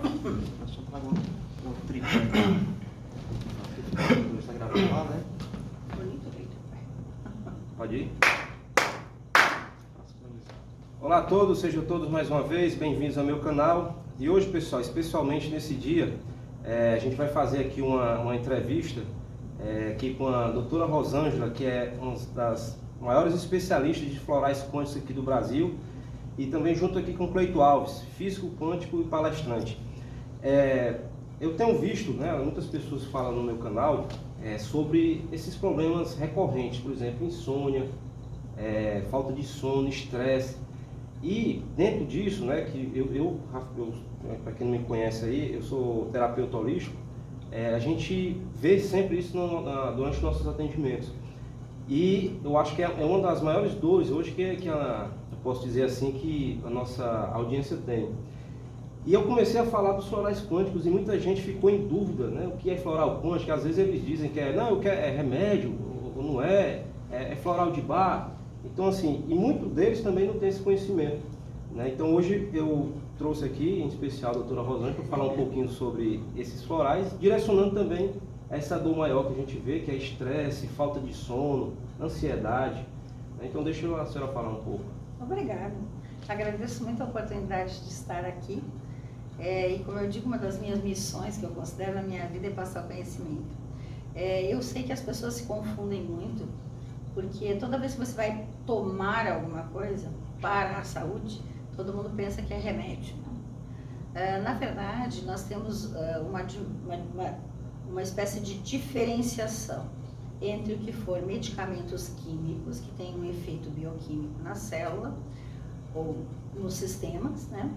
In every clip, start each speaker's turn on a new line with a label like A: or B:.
A: Só trago um tripé. Está gravando lá, né?
B: Bonito, bonito.
A: Pode ir? Olá a todos, sejam todos mais uma vez bem-vindos ao meu canal. E hoje, pessoal, especialmente nesse dia, a gente vai fazer aqui uma entrevista aqui com a doutora Rosângela, que é uma das maiores especialistas de florais quânticos aqui do Brasil, e também junto aqui com o Cleito Alves, físico quântico e palestrante. Eu tenho visto, né, muitas pessoas falam no meu canal sobre esses problemas recorrentes, por exemplo, insônia, falta de sono, estresse. E dentro disso, né, que eu para quem não me conhece aí, eu sou terapeuta holístico, a gente vê sempre isso durante nossos atendimentos. E eu acho que é uma das maiores dores hoje eu posso dizer assim, que a nossa audiência tem. E eu comecei a falar dos florais quânticos e muita gente ficou em dúvida, né, o que é floral quântico. Às vezes eles dizem que é remédio, ou não é floral de bar. Então assim, e muitos deles também não têm esse conhecimento, né? Então hoje eu trouxe aqui, em especial a doutora Rosângela, para falar um pouquinho sobre esses florais, direcionando também essa dor maior que a gente vê, que é estresse, falta de sono, ansiedade, né? Então deixa a senhora falar um pouco.
B: Obrigada. Agradeço muito a oportunidade de estar aqui. E como eu digo, uma das minhas missões que eu considero na minha vida é passar conhecimento. Eu sei que as pessoas se confundem muito, porque toda vez que você vai tomar alguma coisa para a saúde, todo mundo pensa que é remédio. Na verdade, nós temos uma espécie de diferenciação entre o que for medicamentos químicos, que têm um efeito bioquímico na célula ou nos sistemas, né?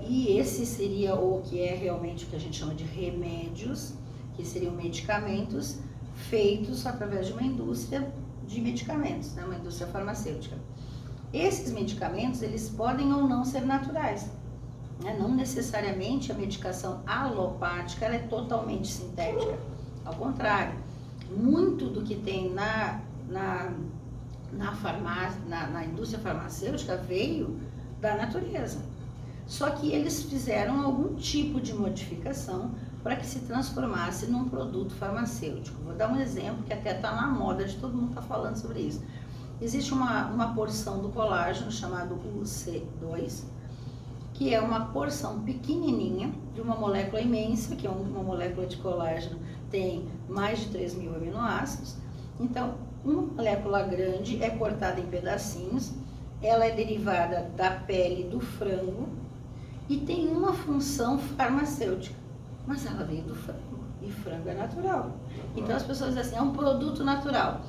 B: E esse seria o que é realmente o que a gente chama de remédios, que seriam medicamentos feitos através de uma indústria de medicamentos, né? Uma indústria farmacêutica. Esses medicamentos, eles podem ou não ser naturais, né? Não necessariamente a medicação alopática ela é totalmente sintética. Ao contrário, muito do que tem na indústria farmacêutica veio da natureza. Só que eles fizeram algum tipo de modificação para que se transformasse num produto farmacêutico. Vou dar um exemplo que até está na moda, de todo mundo está falando sobre isso. Existe uma porção do colágeno chamado UC2, que é uma porção pequenininha de uma molécula imensa, que é uma molécula de colágeno, tem mais de 3.000 aminoácidos. Então, uma molécula grande é cortada em pedacinhos, ela é derivada da pele do frango e tem uma função farmacêutica, mas ela veio do frango, e frango é natural. Então as pessoas dizem assim, é um produto natural.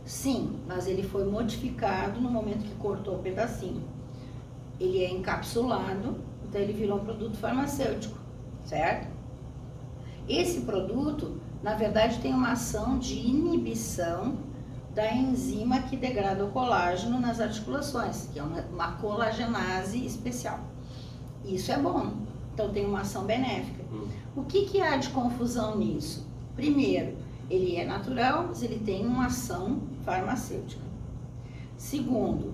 B: Sim, mas ele foi modificado no momento que cortou o pedacinho. Ele é encapsulado, então ele virou um produto farmacêutico, certo? Esse produto, na verdade, tem uma ação de inibição da enzima que degrada o colágeno nas articulações, que é uma colagenase especial. Isso é bom, então tem uma ação benéfica. O que há de confusão nisso? Primeiro, ele é natural, mas ele tem uma ação farmacêutica. Segundo,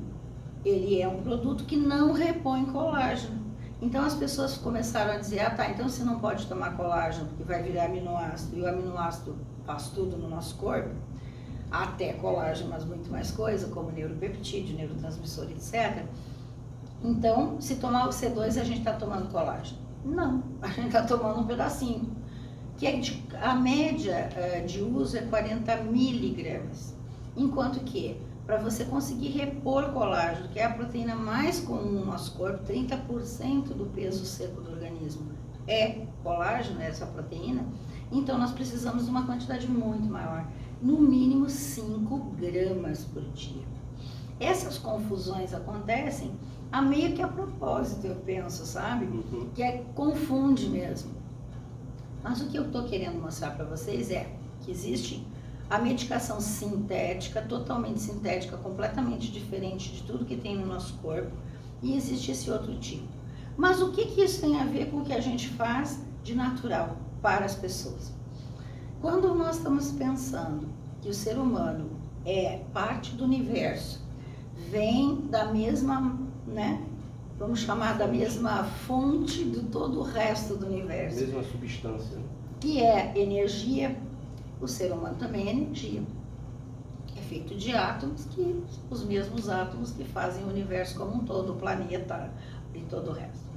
B: ele é um produto que não repõe colágeno. Então as pessoas começaram a dizer, então você não pode tomar colágeno porque vai virar aminoácido, e o aminoácido faz tudo no nosso corpo, até colágeno, mas muito mais coisa, como neuropeptídeo, neurotransmissor, etc. Então, se tomar o C2, a gente está tomando colágeno. Não, a gente está tomando um pedacinho. A média de uso é 40 miligramas. Enquanto que, para você conseguir repor colágeno, que é a proteína mais comum no nosso corpo, 30% do peso seco do organismo é colágeno, é essa proteína, então nós precisamos de uma quantidade muito maior, no mínimo 5 gramas por dia. Essas confusões acontecem a meio que a propósito, eu penso, sabe? Que confunde mesmo. Mas o que eu estou querendo mostrar para vocês é que existe a medicação sintética, totalmente sintética, completamente diferente de tudo que tem no nosso corpo, e existe esse outro tipo. Mas o que isso tem a ver com o que a gente faz de natural para as pessoas? Quando nós estamos pensando que o ser humano é parte do universo, vem da mesma, né, vamos chamar da mesma fonte de todo o resto do universo.
A: Mesma substância. Né?
B: Que é energia. O ser humano também é energia. É feito de átomos, que os mesmos átomos que fazem o universo como um todo, o planeta e todo o resto.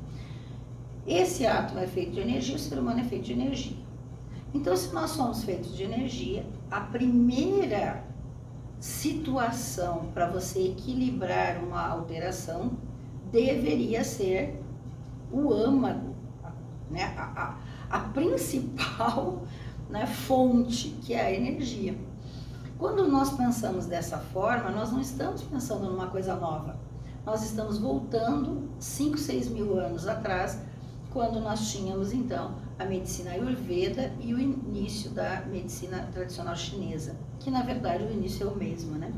B: Esse átomo é feito de energia, o ser humano é feito de energia. Então, se nós somos feitos de energia, a primeira situação para você equilibrar uma alteração deveria ser o âmago, né? A principal, né, fonte, que é a energia. Quando nós pensamos dessa forma, nós não estamos pensando numa coisa nova. Nós estamos voltando 5, 6 mil anos atrás, quando nós tínhamos, então, a medicina Ayurveda e o início da medicina tradicional chinesa, que, na verdade, o início é o mesmo, né?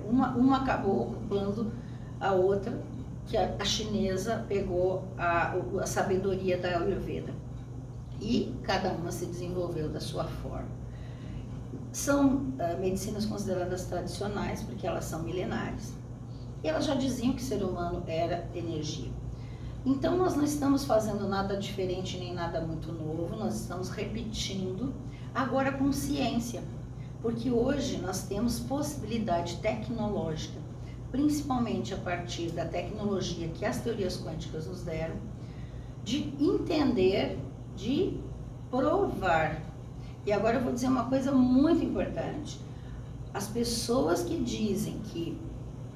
B: Uma acabou ocupando a outra, que a chinesa pegou a sabedoria da Ayurveda. E cada uma se desenvolveu da sua forma. São medicinas consideradas tradicionais, porque elas são milenares. E elas já diziam que o ser humano era energia. Então, nós não estamos fazendo nada diferente, nem nada muito novo, nós estamos repetindo, agora com ciência. Porque hoje nós temos possibilidade tecnológica, principalmente a partir da tecnologia que as teorias quânticas nos deram, de entender, de provar. E agora eu vou dizer uma coisa muito importante. As pessoas que dizem que,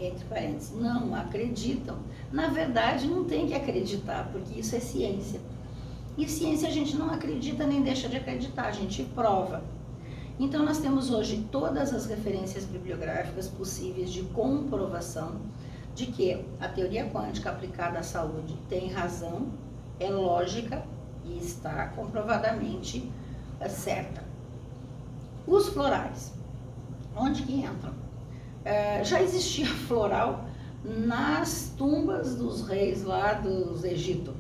B: entre parênteses, não acreditam, na verdade não tem que acreditar, porque isso é ciência. E ciência a gente não acredita nem deixa de acreditar, a gente prova. Então nós temos hoje todas as referências bibliográficas possíveis de comprovação de que a teoria quântica aplicada à saúde tem razão, é lógica e está comprovadamente certa. Os florais, onde que entram? Já existia floral nas tumbas dos reis lá do Egito,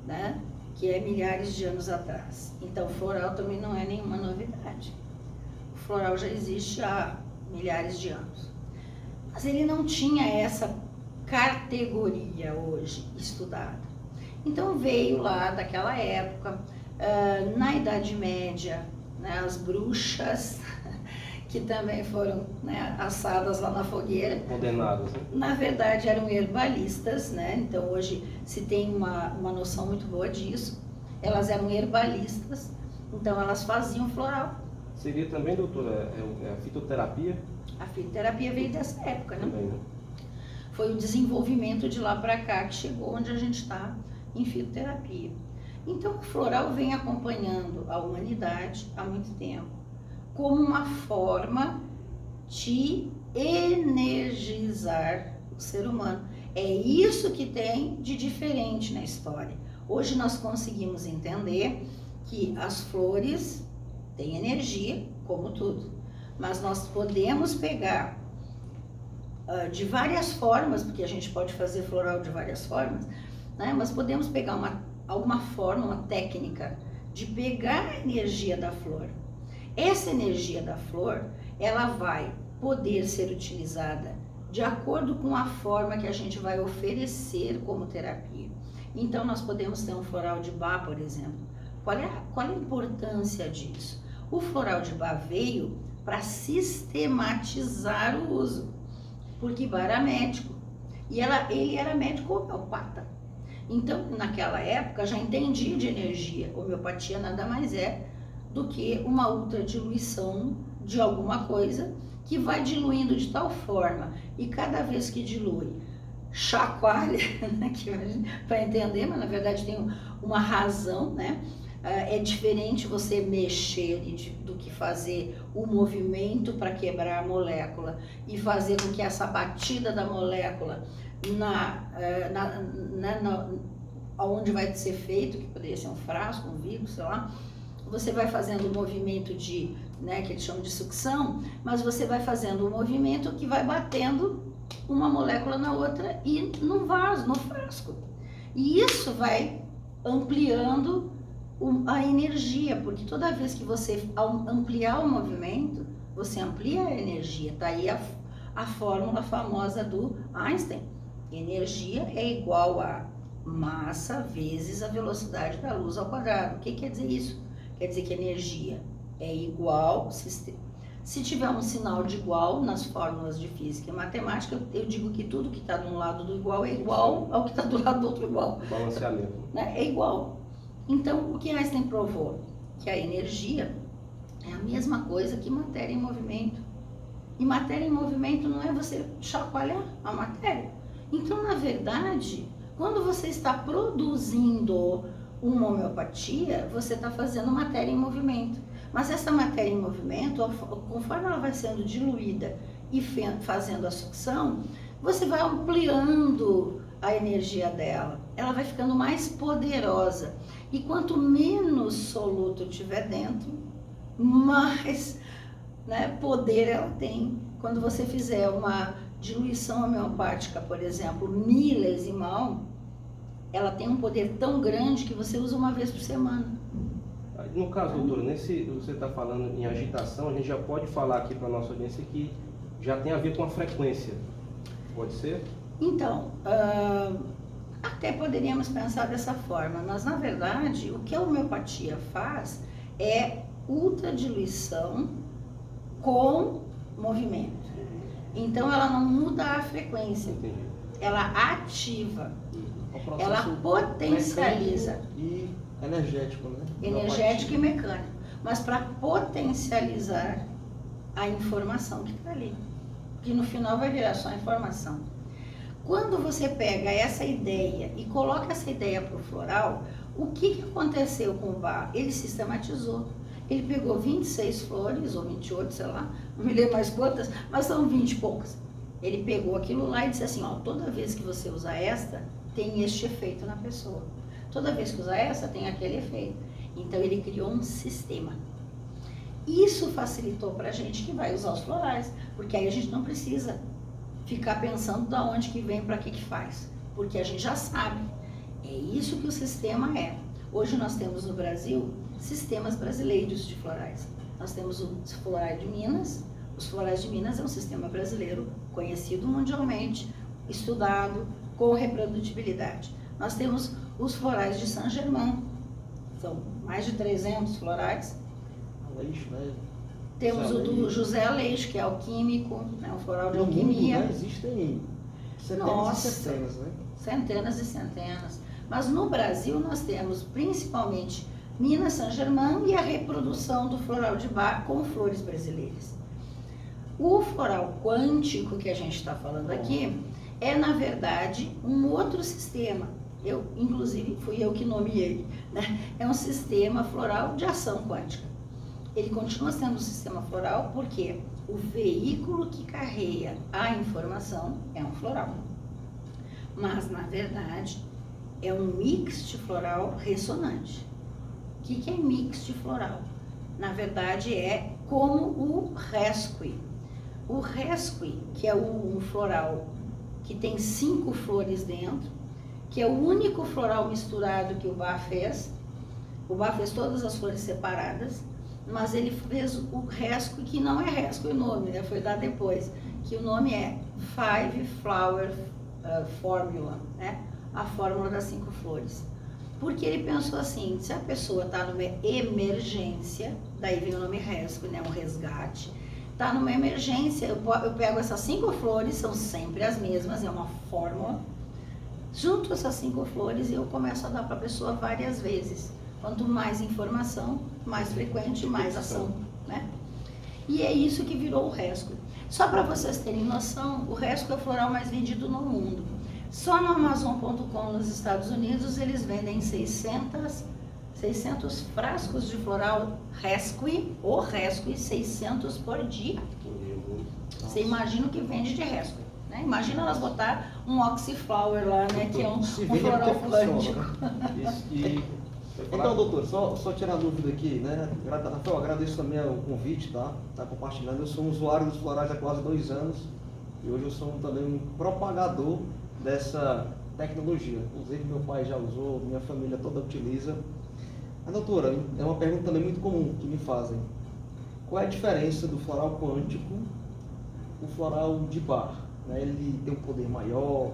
B: né? Que é milhares de anos atrás. Então, floral também não é nenhuma novidade. O floral já existe há milhares de anos. Mas ele não tinha essa categoria hoje estudada. Então, veio lá daquela época, na Idade Média, né, as bruxas, que também foram, né, assadas lá na fogueira.
A: Condenadas, né?
B: Na verdade, eram herbalistas, né? Então, hoje se tem uma noção muito boa disso. Elas eram herbalistas, então elas faziam floral.
A: Seria também, doutora, a fitoterapia?
B: A fitoterapia veio dessa época, né?
A: Também, né?
B: Foi o desenvolvimento de lá para cá que chegou onde a gente está em fitoterapia. Então, o floral vem acompanhando a humanidade há muito tempo, como uma forma de energizar o ser humano. É isso que tem de diferente na história. Hoje nós conseguimos entender que as flores têm energia, como tudo, mas nós podemos pegar de várias formas, porque a gente pode fazer floral de várias formas, né? Mas podemos pegar alguma forma, uma técnica de pegar a energia da flor. Essa energia da flor, ela vai poder ser utilizada de acordo com a forma que a gente vai oferecer como terapia. Então, nós podemos ter um floral de Bach, por exemplo. Qual é a importância disso? O floral de Bach veio para sistematizar o uso, porque Bach era médico, e ele era médico homeopata. Então, naquela época, já entendia de energia. Homeopatia nada mais é do que uma ultradiluição de alguma coisa que vai diluindo de tal forma, e cada vez que dilui, chacoalha, né, para entender, mas na verdade tem uma razão, né? É diferente você mexer do que fazer o movimento para quebrar a molécula e fazer com que essa batida da molécula onde vai ser feito, que poderia ser um frasco, um vidro, sei lá, você vai fazendo o movimento que eles chamam de sucção, mas você vai fazendo o movimento que vai batendo uma molécula na outra e no vaso, no frasco. E isso vai ampliando a energia, porque toda vez que você ampliar o movimento, você amplia a energia. Tá aí a fórmula famosa do Einstein, Energia é igual a massa vezes a velocidade da luz ao quadrado. O que quer dizer isso? Quer dizer que energia é igual, se tiver um sinal de igual nas fórmulas de física e matemática, eu digo que tudo que está de um lado do igual é igual ao que está do lado do outro igual.
A: Balanceamento.
B: Né? É igual. Então, o que Einstein provou? Que a energia é a mesma coisa que matéria em movimento. E matéria em movimento não é você chacoalhar a matéria. Então, na verdade, quando você está produzindo uma homeopatia, você está fazendo matéria em movimento. Mas essa matéria em movimento, conforme ela vai sendo diluída e fazendo a sucção, você vai ampliando a energia dela. Ela vai ficando mais poderosa. E quanto menos soluto tiver dentro, mais, né, poder ela tem. Quando você fizer uma diluição homeopática, por exemplo, milesimal, ela tem um poder tão grande que você usa uma vez por semana.
A: No caso, doutora, você está falando em agitação, a gente já pode falar aqui para a nossa audiência que já tem a ver com a frequência. Pode ser?
B: Então, até poderíamos pensar dessa forma, mas na verdade o que a homeopatia faz é ultradiluição com movimento. Então ela não muda a frequência,
A: Entendi.
B: ela ativa,
C: Um
B: ela
C: processo
B: potencializa.
C: mecânico e energético, né?
B: Energético e mecânico, mas para potencializar a informação que está ali, que no final vai virar só informação. Quando você pega essa ideia e coloca essa ideia para o floral, o que aconteceu com o Bach? Ele sistematizou. Ele pegou 26 flores, ou 28, sei lá, não me lembro mais quantas, mas são 20 e poucas. Ele pegou aquilo lá e disse assim, ó, toda vez que você usar esta, tem este efeito na pessoa. Toda vez que usar essa, tem aquele efeito. Então ele criou um sistema. Isso facilitou para a gente que vai usar os florais, porque aí a gente não precisa ficar pensando da onde que vem, para que faz, porque a gente já sabe. É isso que o sistema é. Hoje nós temos no Brasil sistemas brasileiros de florais. Nós temos os florais de Minas. Os florais de Minas é um sistema brasileiro conhecido mundialmente, estudado, com reprodutibilidade. Nós temos os florais de Saint-Germain, são mais de 300 florais.
C: Aleixo, né?
B: Temos o do José Aleixo, que é alquímico, né, um floral de alquimia.
C: No mundo, né, existem centenas
B: Nossa,
C: e centenas, né?
B: Centenas e centenas. Mas no Brasil nós temos principalmente Minas Saint-Germain e a reprodução do floral de Bach com flores brasileiras. O floral quântico que a gente está falando aqui é, na verdade, um outro sistema. Inclusive, fui eu que nomeei, né? É um sistema floral de ação quântica. Ele continua sendo um sistema floral porque o veículo que carrega a informação é um floral. Mas, na verdade, é um mix de floral ressonante. O que é mix de floral? Na verdade, é como o rescue. O rescue, que é um floral que tem 5 flores dentro, que é o único floral misturado que o Bach fez. O Bach fez todas as flores separadas, mas ele fez o rescue, que não é rescue o nome, né? Foi dado depois, que o nome é Five Flower Formula, né? A fórmula das 5 flores. Porque ele pensou assim, se a pessoa está numa emergência, daí vem o nome rescue, né? Um resgate. Está numa emergência, eu pego essas 5 flores, são sempre as mesmas, é uma fórmula. Junto essas 5 flores e eu começo a dar para a pessoa várias vezes. Quanto mais informação, mais frequente, mais ação, né? E é isso que virou o rescue. Só para vocês terem noção, o rescue é o floral mais vendido no mundo. Só no Amazon.com nos Estados Unidos eles vendem 600 frascos de floral rescue, ou rescue 600 por dia. Você imagina o que vende de rescue, né? Imagina elas botar um oxyflower lá, né? Que é um floral quântico.
C: Então, doutor, só tirar a dúvida aqui, né? Rafael, agradeço também o convite, tá? Tá compartilhando. Eu sou um usuário dos florais há quase 2 anos e hoje eu sou também um propagador dessa tecnologia. Inclusive, meu pai já usou, minha família toda utiliza. A doutora, é uma pergunta também muito comum que me fazem. Qual é a diferença do floral quântico, o floral de Bach? Né? Ele tem um poder maior?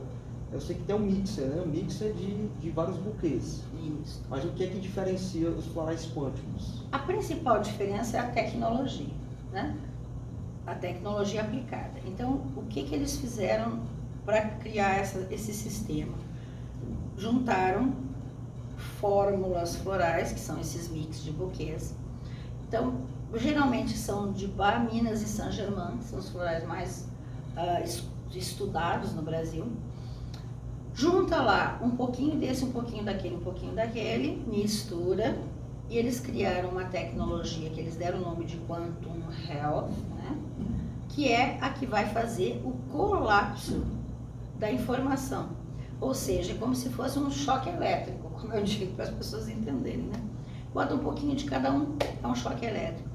C: Eu sei que tem um mixer, né? Um mixer de vários buquês.
B: Isso.
C: Mas o que é que diferencia os florais quânticos?
B: A principal diferença é a tecnologia, né? A tecnologia aplicada. Então, o que eles fizeram para criar esse sistema? Juntaram fórmulas florais, que são esses mix de buquês. Então, geralmente são de Bar, Minas e Saint-Germain, que são os florais mais estudados no Brasil. Junta lá um pouquinho desse, um pouquinho daquele, mistura, e eles criaram uma tecnologia que eles deram o nome de Quantum Health, né? Que é a que vai fazer o colapso da informação. Ou seja, é como se fosse um choque elétrico, como eu digo para as pessoas entenderem, né? Bota um pouquinho de cada um, é um choque elétrico.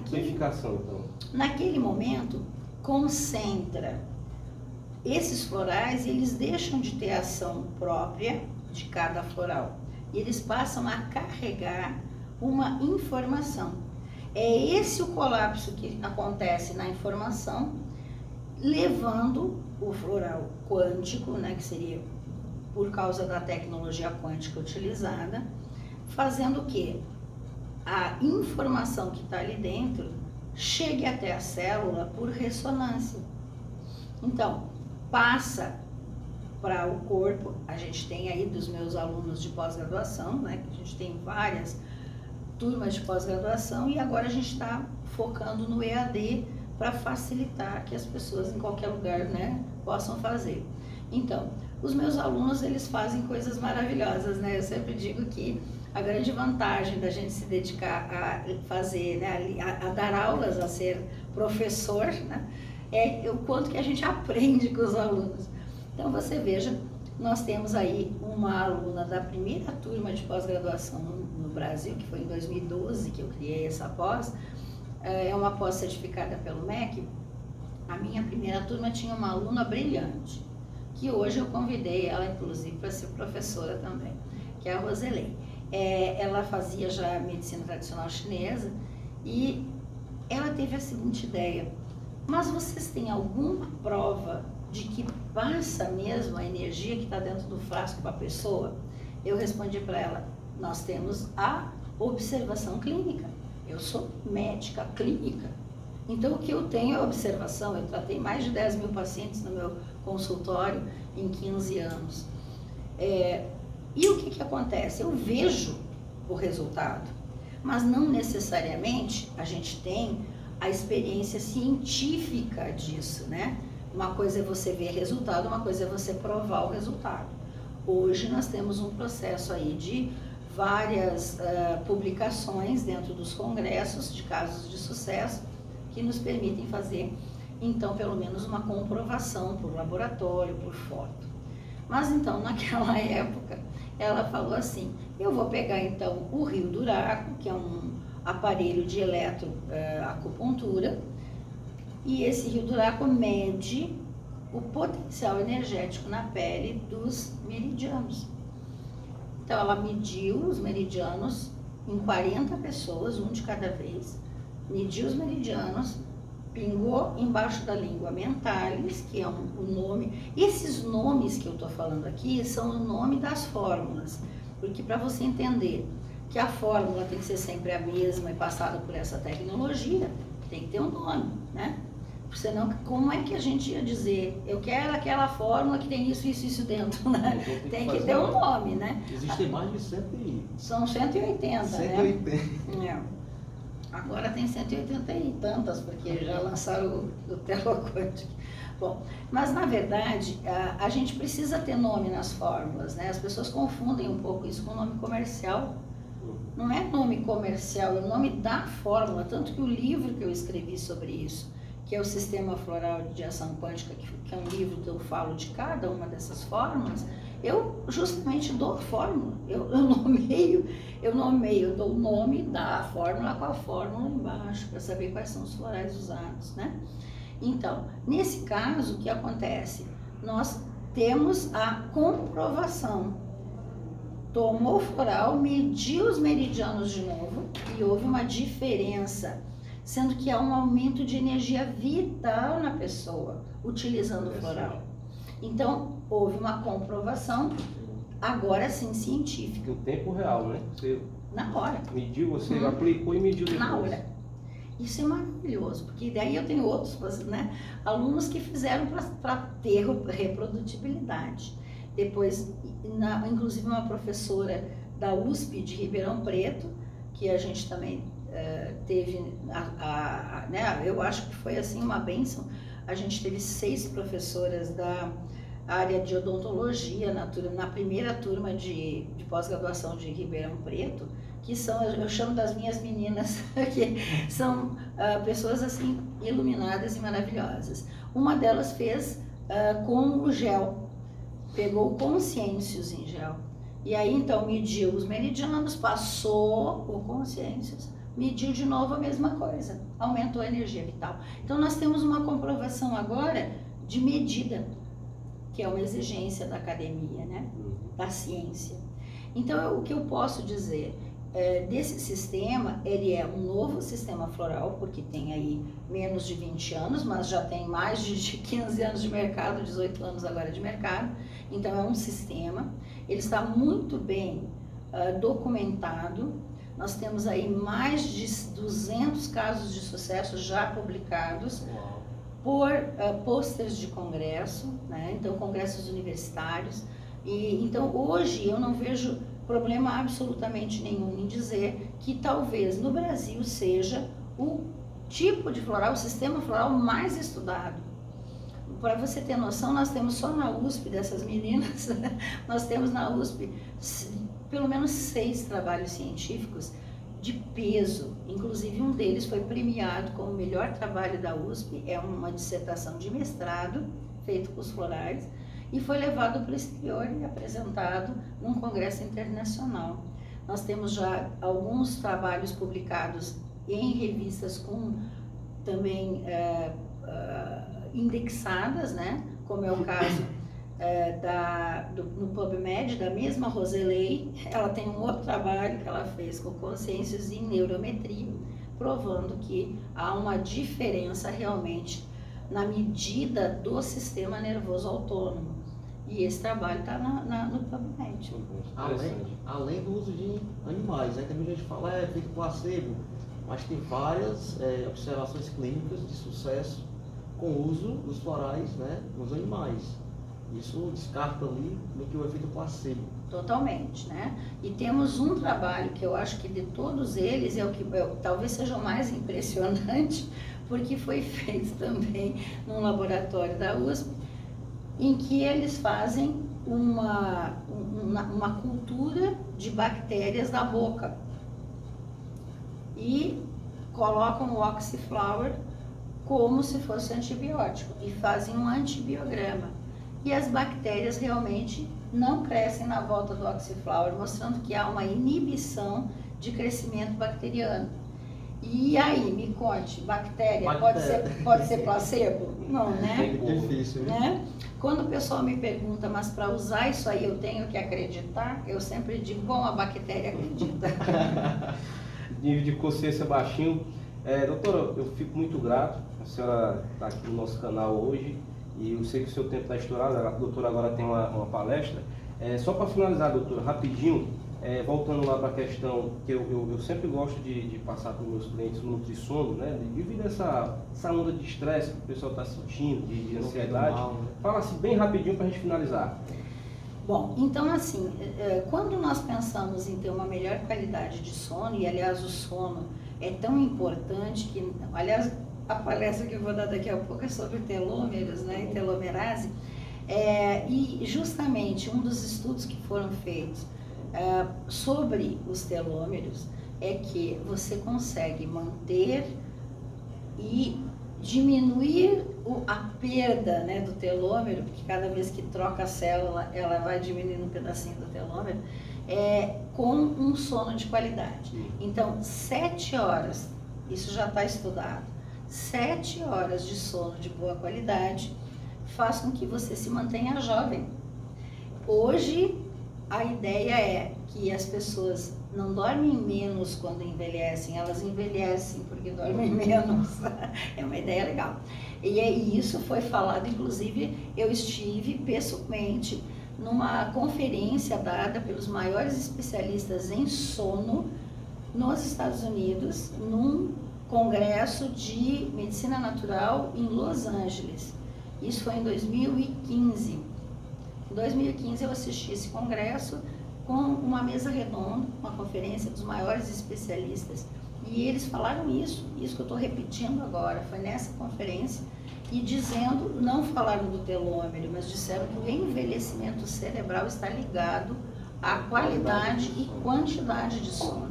A: Purificação, então.
B: Naquele momento, concentra esses florais, eles deixam de ter ação própria de cada floral. E eles passam a carregar uma informação. É esse o colapso que acontece na informação, levando o floral quântico, né, que seria por causa da tecnologia quântica utilizada, fazendo o quê? A informação que está ali dentro chegue até a célula por ressonância. Então, passa para o corpo. A gente tem aí dos meus alunos de pós-graduação, né, que a gente tem várias turmas de pós-graduação, e agora a gente está focando no EAD para facilitar que as pessoas em qualquer lugar, né, possam fazer. Então, os meus alunos, eles fazem coisas maravilhosas, né? Eu sempre digo que a grande vantagem da gente se dedicar a fazer, né, a dar aulas, a ser professor, né, é o quanto que a gente aprende com os alunos. Então, você veja, nós temos aí uma aluna da primeira turma de pós-graduação no Brasil, que foi em 2012 que eu criei essa pós, é uma pós certificada pelo MEC. A minha primeira turma tinha uma aluna brilhante, que hoje eu convidei ela, inclusive, para ser professora também, que é a Roselei. Ela fazia já medicina tradicional chinesa e ela teve a seguinte ideia: mas vocês têm alguma prova de que passa mesmo a energia que está dentro do frasco para a pessoa? Eu respondi para ela: nós temos a observação clínica. Eu sou médica clínica. Então, o que eu tenho é observação. Eu tratei mais de 10 mil pacientes no meu consultório em 15 anos. E o que acontece? Eu vejo o resultado, mas não necessariamente a gente tem a experiência científica disso, né? Uma coisa é você ver resultado, uma coisa é você provar o resultado. Hoje nós temos um processo aí de várias publicações dentro dos congressos de casos de sucesso que nos permitem fazer, então, pelo menos uma comprovação por laboratório, por foto. Mas então, naquela época, ela falou assim: eu vou pegar então o Rio Duraco, que é um aparelho de eletroacupuntura, e esse Rio Duraco mede o potencial energético na pele dos meridianos. Então, ela mediu os meridianos em 40 pessoas, um de cada vez, mediu os meridianos, pingou embaixo da língua mentalis, que é o nome. Esses nomes que eu estou falando aqui são o nome das fórmulas, porque para você entender que a fórmula tem que ser sempre a mesma e passada por essa tecnologia, tem que ter um nome, né? Senão, como é que a gente ia dizer, eu quero aquela fórmula que tem isso dentro, né?
C: Então,
B: tem que ter um nome, né?
C: Existem mais de 100
B: São 180,
C: 180.
B: né? Agora tem 180 e tantas, porque já lançaram o Teloquântico. Bom, mas na verdade, a gente precisa ter nome nas fórmulas, né? As pessoas confundem um pouco isso com nome comercial. Não é nome comercial, é o nome da fórmula. Tanto que o livro que eu escrevi sobre isso, que é o Sistema Floral de Ação Quântica, que é um livro que eu falo de cada uma dessas fórmulas, eu justamente dou a fórmula, eu nomeio, eu dou o nome da fórmula com a fórmula embaixo, para saber quais são os florais usados, né? Então, nesse caso, o que acontece? Nós temos a comprovação. Tomou o floral, mediu os meridianos de novo e houve uma diferença, sendo que há um aumento de energia vital na pessoa, utilizando o floral. Então, houve uma comprovação, agora sim, científica.
A: No tempo real, né? Você
B: Na hora.
A: mediu, você aplicou e mediu depois.
B: Na hora. Isso é maravilhoso, porque daí eu tenho outros, né, alunos que fizeram para ter reprodutibilidade. Depois, inclusive uma professora da USP de Ribeirão Preto, que a gente também teve, né, eu acho que foi assim uma bênção. A gente teve 6 professoras da área de odontologia na primeira turma de pós-graduação de Ribeirão Preto, que são, eu chamo das minhas meninas, que são pessoas assim iluminadas e maravilhosas. Uma delas fez com o gel, pegou o Consciêncios em gel, e aí então mediu os meridianos, passou o Consciêncios, mediu de novo a mesma coisa, aumentou a energia vital. Então nós temos uma comprovação agora de medida, que é uma exigência da academia, né? Da ciência. Então o que eu posso dizer desse sistema, ele é um novo sistema floral, porque tem aí menos de 20 anos, mas já tem mais de 15 anos de mercado, 18 anos agora de mercado. Então é um sistema, ele está muito bem documentado. Nós temos aí mais de 200 casos de sucesso já publicados.
C: Uau.
B: Por pôsteres de congresso, né? Então congressos universitários. E então hoje eu não vejo problema absolutamente nenhum em dizer que talvez no Brasil seja o tipo de floral, o sistema floral mais estudado. Para você ter noção, nós temos só na USP, dessas meninas, nós temos na USP pelo menos 6 trabalhos científicos de peso. Inclusive um deles foi premiado como o melhor trabalho da USP, é uma dissertação de mestrado feito com os florais, e foi levado para o exterior e apresentado num congresso internacional. Nós temos já alguns trabalhos publicados em revistas com também indexadas, né? Como é o caso no PubMed, da mesma Roselei. Ela tem um outro trabalho que ela fez com consciências em neurometria, provando que há uma diferença realmente na medida do sistema nervoso autônomo. E esse trabalho está no PubMed.
C: Além do uso de animais, né? Também a gente fala efeito placebo, mas tem várias observações clínicas de sucesso com o uso dos florais, né, nos animais. Isso descarta ali do que o efeito placebo.
B: Totalmente, né? E temos um trabalho que eu acho que de todos eles é o que talvez seja o mais impressionante, porque foi feito também num laboratório da USP, em que eles fazem uma cultura de bactérias da boca e colocam o oxyflower como se fosse antibiótico e fazem um antibiograma. E as bactérias realmente não crescem na volta do oxyflower, mostrando que há uma inibição de crescimento bacteriano. E aí, me conte, bactéria. Pode ser placebo? Não, né?
C: É difícil,
B: né? Quando o pessoal me pergunta, mas para usar isso aí eu tenho que acreditar, eu sempre digo, bom, a bactéria acredita.
A: Nível de consciência baixinho. Doutora, eu fico muito grato, a senhora está aqui no nosso canal hoje e eu sei que o seu tempo está estourado, a doutora agora tem uma palestra. Só para finalizar, doutora, rapidinho, voltando lá para a questão que eu sempre gosto de passar para os meus clientes o nutrissono, né? Devido a essa onda de estresse que o pessoal está sentindo, de ansiedade, fala assim bem rapidinho para a gente finalizar.
B: Bom, então assim, quando nós pensamos em ter uma melhor qualidade de sono, e aliás o sono é tão importante que, aliás, a palestra que eu vou dar daqui a pouco é sobre telômeros, né, e telomerase, e justamente um dos estudos que foram feitos sobre os telômeros é que você consegue manter e diminuir a perda, né, do telômero, porque cada vez que troca a célula, ela vai diminuindo um pedacinho do telômero, com um sono de qualidade. Então, 7 horas, isso já está estudado, 7 horas de sono de boa qualidade faz com que você se mantenha jovem. Hoje, a ideia é que as pessoas não dormem menos quando envelhecem, elas envelhecem porque dormem menos. É uma ideia legal. E isso foi falado, inclusive, eu estive pessoalmente numa conferência dada pelos maiores especialistas em sono nos Estados Unidos, num congresso de medicina natural em Los Angeles. Isso foi em 2015. Em 2015 eu assisti esse congresso com uma mesa redonda, uma conferência dos maiores especialistas. E eles falaram isso que eu estou repetindo agora, foi nessa conferência, e dizendo, não falaram do telômero, mas disseram que o envelhecimento cerebral está ligado à qualidade e quantidade de sono.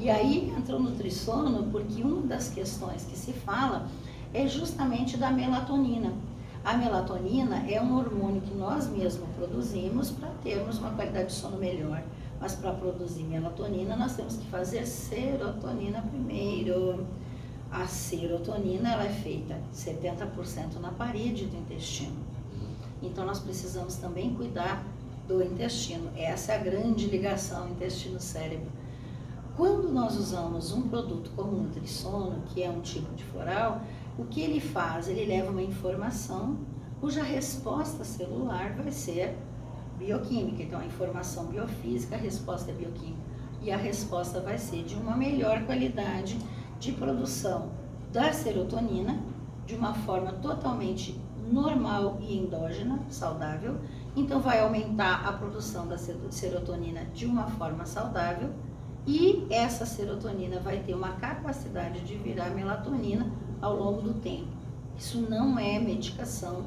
B: E aí entra o nutrissono, porque uma das questões que se fala é justamente da melatonina. A melatonina é um hormônio que nós mesmos produzimos para termos uma qualidade de sono melhor. Mas para produzir melatonina, nós temos que fazer serotonina primeiro. A serotonina ela é feita 70% na parede do intestino. Então, nós precisamos também cuidar do intestino. Essa é a grande ligação intestino-cérebro. Quando nós usamos um produto como o Nutrissono, que é um tipo de floral, o que ele faz? Ele leva uma informação cuja resposta celular vai ser bioquímica. Então, a informação biofísica, a resposta é bioquímica. E a resposta vai ser de uma melhor qualidade de produção da serotonina, de uma forma totalmente normal e endógena, saudável. Então, vai aumentar a produção da serotonina de uma forma saudável. E essa serotonina vai ter uma capacidade de virar melatonina ao longo do tempo. Isso não é medicação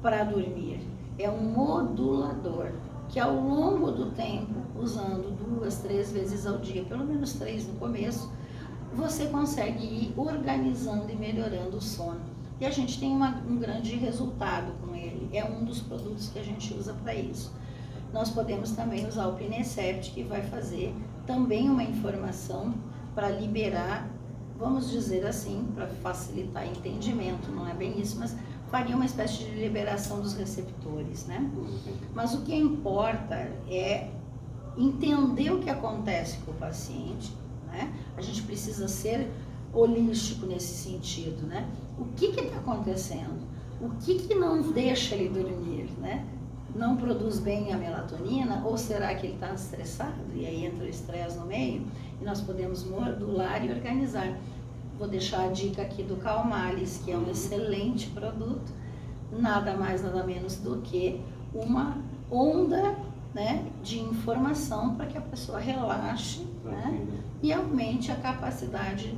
B: para dormir, é um modulador que ao longo do tempo, usando 2, 3 vezes ao dia, pelo menos 3 no começo, você consegue ir organizando e melhorando o sono. E a gente tem um grande resultado com ele, é um dos produtos que a gente usa para isso. Nós podemos também usar o Pinecept, que vai fazer também uma informação para liberar, vamos dizer assim, para facilitar o entendimento, não é bem isso, mas faria uma espécie de liberação dos receptores, né? Mas o que importa é entender o que acontece com o paciente, né? A gente precisa ser holístico nesse sentido, né? O que está acontecendo? O que não deixa ele dormir, né? Não produz bem a melatonina, ou será que ele está estressado? E aí entra o estresse no meio, e nós podemos modular e organizar. Vou deixar a dica aqui do Calmales, que é um excelente produto, nada mais, nada menos do que uma onda, né, de informação para que a pessoa relaxe, né, e aumente a capacidade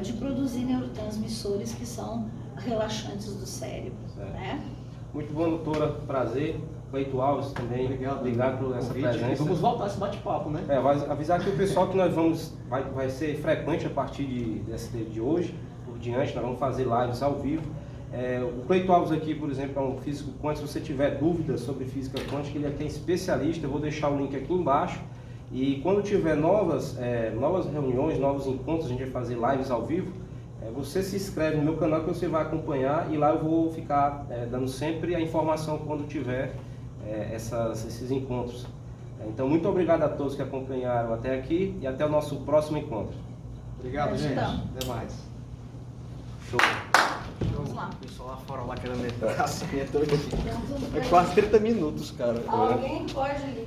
B: de produzir neurotransmissores que são relaxantes do cérebro. Né?
A: Muito bom, doutora, prazer. Cleito Alves também, obrigado por essa presença.
C: Vamos voltar a esse bate-papo, né?
A: Vai avisar aqui o pessoal que nós vai ser frequente a partir de hoje, por diante, nós vamos fazer lives ao vivo. O Cleito Alves aqui, por exemplo, é um físico quântico. Se você tiver dúvidas sobre física quântica, ele é especialista, eu vou deixar o link aqui embaixo. E quando tiver novas reuniões, novos encontros, a gente vai fazer lives ao vivo, você se inscreve no meu canal que você vai acompanhar, e lá eu vou ficar dando sempre a informação quando tiver esses encontros. Então, muito obrigado a todos que acompanharam até aqui e até o nosso próximo encontro.
C: Obrigado, gente. Até mais.
A: Show.
B: Vamos lá.
C: O pessoal lá fora lá querendo entrar, assim, é quase 30 minutos, cara.
B: Alguém pode